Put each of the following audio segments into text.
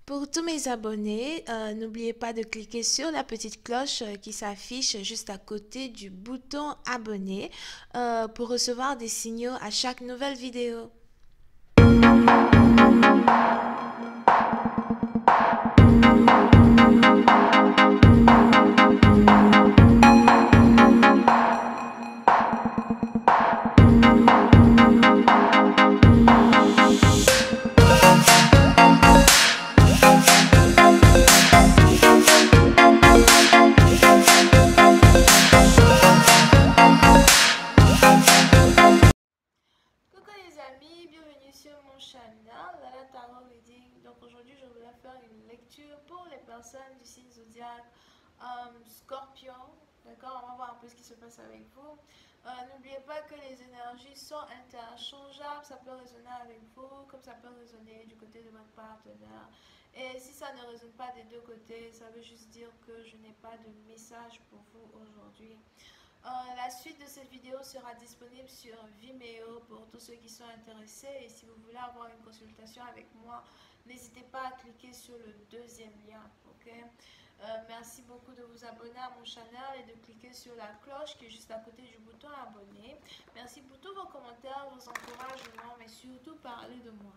Pour tous mes abonnés, n'oubliez pas de cliquer sur la petite cloche qui s'affiche juste à côté du bouton abonner pour recevoir des signaux à chaque nouvelle vidéo. Coucou les amis, bienvenue sur mon channel Lala Tarot Reading. Donc aujourd'hui je voulais faire une lecture pour les personnes du signe zodiaque Scorpion. D'accord, on va voir un peu ce qui se passe avec vous. N'oubliez pas que les énergies sont interchangeables, ça peut résonner avec vous comme ça peut résonner du côté de votre partenaire. Et si ça ne résonne pas des deux côtés, ça veut juste dire que je n'ai pas de message pour vous aujourd'hui. La suite de cette vidéo sera disponible sur Vimeo pour tous ceux qui sont intéressés. Et si vous voulez avoir une consultation avec moi, n'hésitez pas à cliquer sur le deuxième lien. Merci beaucoup de vous abonner à mon channel et de cliquer sur la cloche qui est juste à côté du bouton abonner. Merci pour tous vos commentaires, vos encouragements, mais surtout parlez de moi.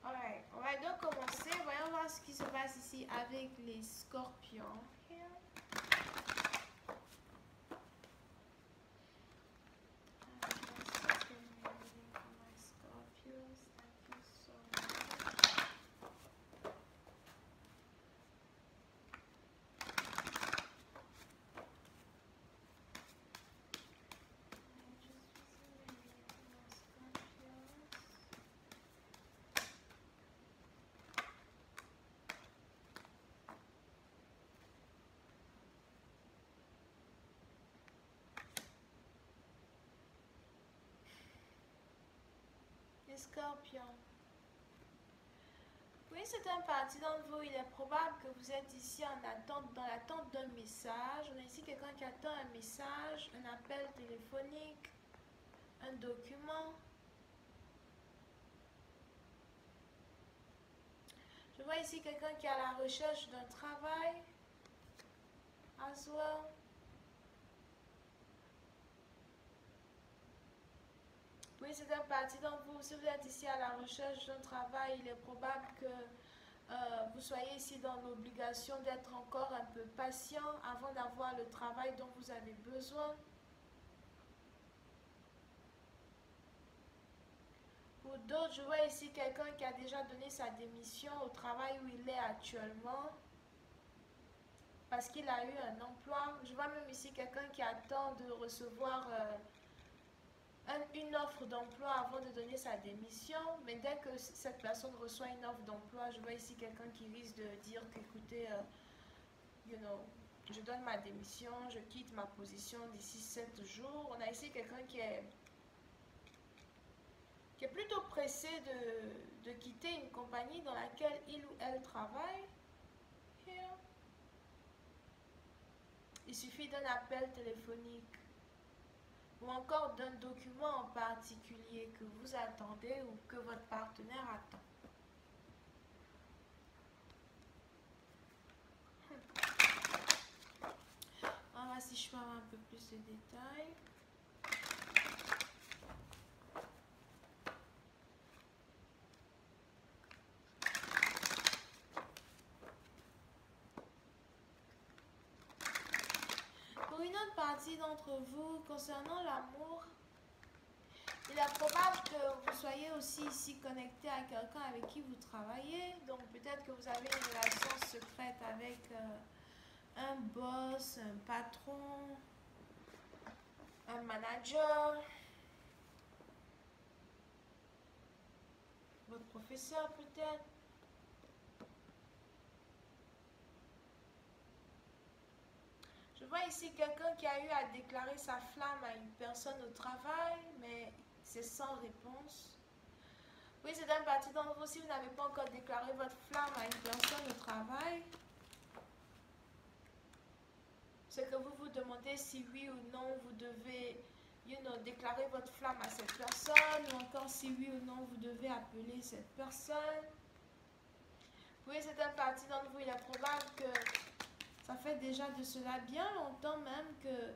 Alright, on va donc commencer. Voyons voir ce qui se passe ici avec les scorpions. Scorpion. Oui, c'est un parti d'entre vous. Il est probable que vous êtes ici en attente, dans l'attente d'un message. On a ici quelqu'un qui attend un message, un appel téléphonique, un document. Je vois ici quelqu'un qui est à la recherche d'un travail. As well. Oui, c'est un parti d'entre vous. Si vous êtes ici à la recherche d'un travail, il est probable que vous soyez ici dans l'obligation d'être encore un peu patient avant d'avoir le travail dont vous avez besoin. Pour d'autres, je vois ici quelqu'un qui a déjà donné sa démission au travail où il est actuellement parce qu'il a eu un emploi. Je vois même ici quelqu'un qui attend de recevoir une offre d'emploi avant de donner sa démission, mais dès que cette personne reçoit une offre d'emploi, je vois ici quelqu'un qui risque de dire qu'écoutez, je donne ma démission, je quitte ma position d'ici 7 jours. On a ici quelqu'un qui est plutôt pressé de quitter une compagnie dans laquelle il ou elle travaille. Il suffit d'un appel téléphonique ou encore d'un document en particulier que vous attendez ou que votre partenaire attend. On va voir si je peux avoir un peu plus de détails. Pour une autre partie d'entre vous, concernant l'amour, il est probable que vous soyez aussi ici connecté à quelqu'un avec qui vous travaillez. Donc peut-être que vous avez une relation secrète avec un boss, un patron, un manager, votre professeur peut-être. Je vois ici quelqu'un qui a eu à déclarer sa flamme à une personne au travail, mais c'est sans réponse. Oui, c'est un parti d'entre vous. Si vous n'avez pas encore déclaré votre flamme à une personne au travail, c'est que vous vous demandez si oui ou non vous devez déclarer votre flamme à cette personne, ou encore si oui ou non vous devez appeler cette personne. Oui, c'est un parti d'entre vous. Il est probable que ça fait déjà de cela bien longtemps même que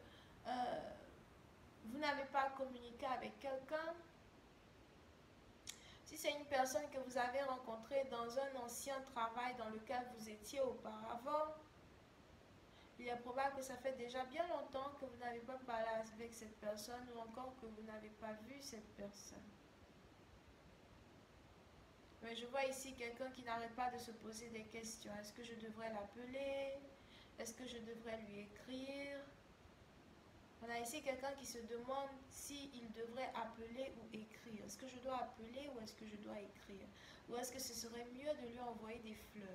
vous n'avez pas communiqué avec quelqu'un. Si c'est une personne que vous avez rencontrée dans un ancien travail dans lequel vous étiez auparavant, il est probable que ça fait déjà bien longtemps que vous n'avez pas parlé avec cette personne ou encore que vous n'avez pas vu cette personne. Mais je vois ici quelqu'un qui n'arrête pas de se poser des questions. Est-ce que je devrais l'appeler? Est-ce que je devrais lui écrire? On a ici quelqu'un qui se demande s'il devrait appeler ou écrire. Est-ce que je dois appeler ou est-ce que je dois écrire? Ou est-ce que ce serait mieux de lui envoyer des fleurs?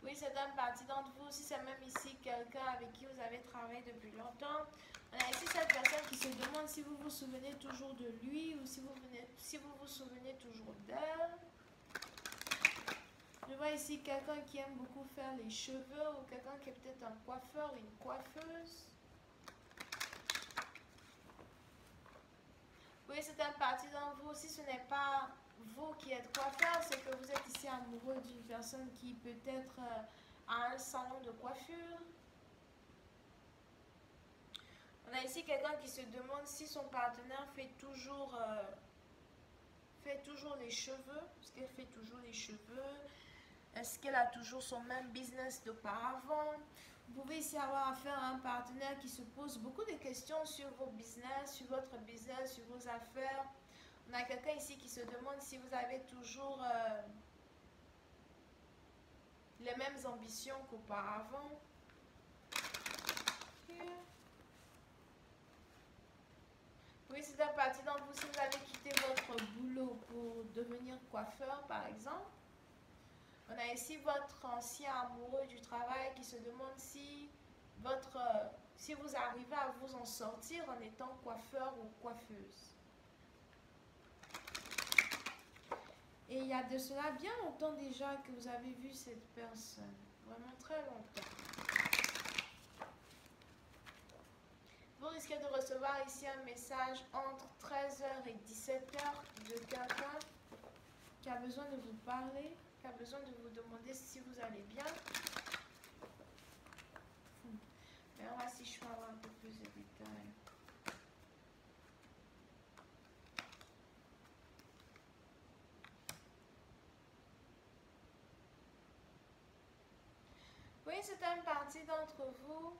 Oui, c'est un parti d'entre vous. Si c'est même ici quelqu'un avec qui vous avez travaillé depuis longtemps, on a ici cette personne qui se demande si vous vous souvenez toujours de lui ou si vous vous souvenez toujours d'elle. Je vois ici quelqu'un qui aime beaucoup faire les cheveux ou quelqu'un qui est peut-être un coiffeur, une coiffeuse. Oui, c'est un parti dans vous. Si ce n'est pas vous qui êtes coiffeur, c'est que vous êtes ici amoureux d'une personne qui peut-être a un salon de coiffure. On a ici quelqu'un qui se demande si son partenaire fait toujours les cheveux. Est-ce qu'elle fait toujours les cheveux? Est-ce qu'elle a toujours son même business d'auparavant? Vous pouvez ici avoir affaire à un partenaire qui se pose beaucoup de questions sur vos business, sur votre business, sur vos affaires. On a quelqu'un ici qui se demande si vous avez toujours les mêmes ambitions qu'auparavant. Oui, c'est un parti d'entre vous. Si vous avez quitté votre boulot pour devenir coiffeur, par exemple, on a ici votre ancien amoureux du travail qui se demande si si vous arrivez à vous en sortir en étant coiffeur ou coiffeuse. Et il y a de cela bien longtemps déjà que vous avez vu cette personne. Vraiment très longtemps. Vous risquez de recevoir ici un message entre 13h et 17h de quelqu'un qui a besoin de vous parler, qui a besoin de vous demander si vous allez bien. Mais on va si je peux avoir un peu plus de détails. Oui, c'est une partie d'entre vous.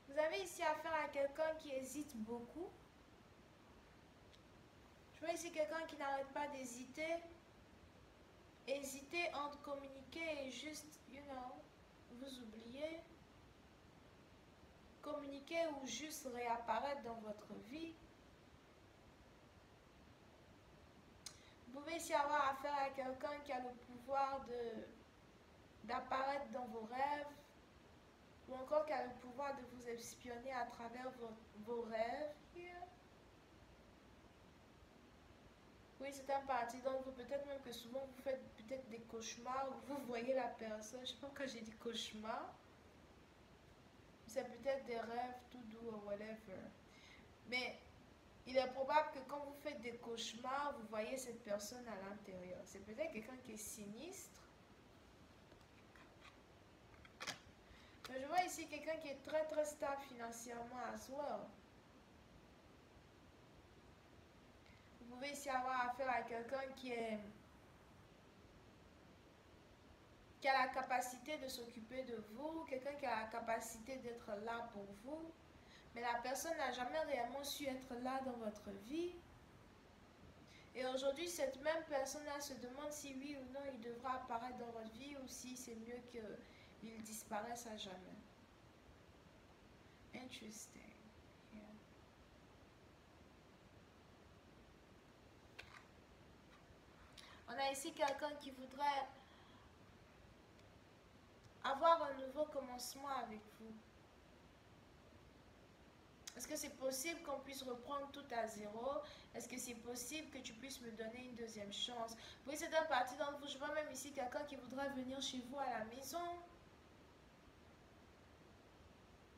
Vous avez ici affaire à quelqu'un qui hésite beaucoup. Je vois ici quelqu'un qui n'arrête pas d'hésiter. Hésiter entre communiquer et juste, vous oublier. Communiquer ou juste réapparaître dans votre vie. Vous pouvez ici avoir affaire à quelqu'un qui a le pouvoir d'apparaître dans vos rêves ou encore qui a le pouvoir de vous espionner à travers vos rêves. Oui, c'est un parti donc peut-être même que souvent vous faites peut-être des cauchemars où vous voyez la personne. Je sais pas quand j'ai dit cauchemar. C'est peut-être des rêves tout doux ou whatever. Mais il est probable que quand vous faites des cauchemars, vous voyez cette personne à l'intérieur. C'est peut-être quelqu'un qui est sinistre. Mais je vois ici quelqu'un qui est très très stable financièrement as well. Vous pouvez ici avoir affaire à quelqu'un qui a la capacité de s'occuper de vous, quelqu'un qui a la capacité d'être là pour vous, mais la personne n'a jamais réellement su être là dans votre vie. Et aujourd'hui, cette même personne-là se demande si oui ou non il devra apparaître dans votre vie ou si c'est mieux qu'il disparaisse à jamais. Interesting. Yeah. On a ici quelqu'un qui voudrait avoir un nouveau commencement avec vous. Est-ce que c'est possible qu'on puisse reprendre tout à zéro? Est-ce que c'est possible que tu puisses me donner une deuxième chance? Oui, c'est un parti d'entre vous. Je vois même ici quelqu'un qui voudrait venir chez vous à la maison.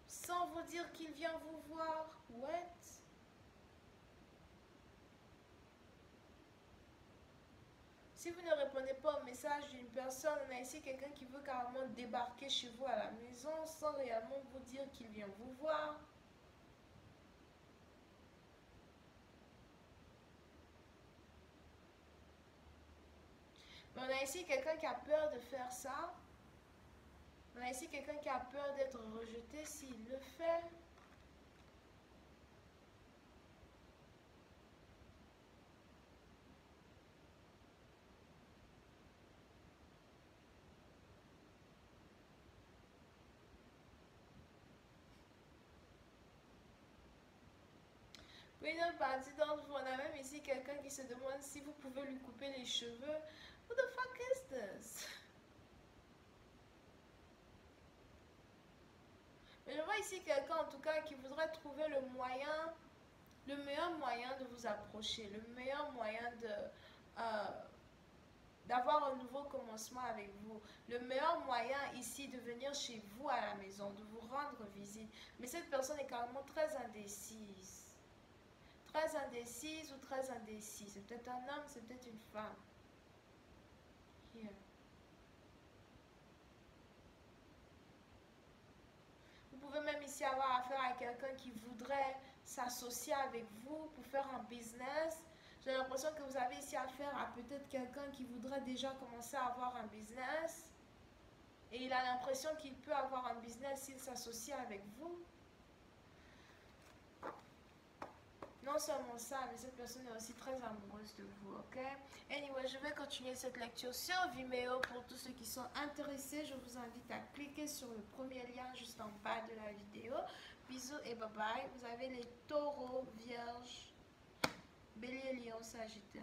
Sans vous dire qu'il vient vous voir. What? Si vous ne répondez pas au message d'une personne, on a ici quelqu'un qui veut carrément débarquer chez vous à la maison sans réellement vous dire qu'il vient vous voir. Mais on a ici quelqu'un qui a peur de faire ça. On a ici quelqu'un qui a peur d'être rejeté s'il le fait. Oui, une partie d'entre vous, on a même ici quelqu'un qui se demande si vous pouvez lui couper les cheveux. Who the fuck is this? Mais je vois ici quelqu'un en tout cas qui voudrait trouver le meilleur moyen de vous approcher, le meilleur moyen d'avoir un nouveau commencement avec vous. Le meilleur moyen ici de venir chez vous à la maison, de vous rendre visite. Mais cette personne est carrément très indécise. Très indécise ou très indécis. C'est peut-être un homme, c'est peut-être une femme. Here. Vous pouvez même ici avoir affaire à quelqu'un qui voudrait s'associer avec vous pour faire un business. J'ai l'impression que vous avez ici affaire à peut-être quelqu'un qui voudrait déjà commencer à avoir un business. Et il a l'impression qu'il peut avoir un business s'il s'associe avec vous. Non seulement ça, mais cette personne est aussi très amoureuse de vous, ok? Anyway, je vais continuer cette lecture sur Vimeo. Pour tous ceux qui sont intéressés, je vous invite à cliquer sur le premier lien juste en bas de la vidéo. Bisous et bye bye. Vous avez les taureaux, vierges, bélier, lion, sagittaire.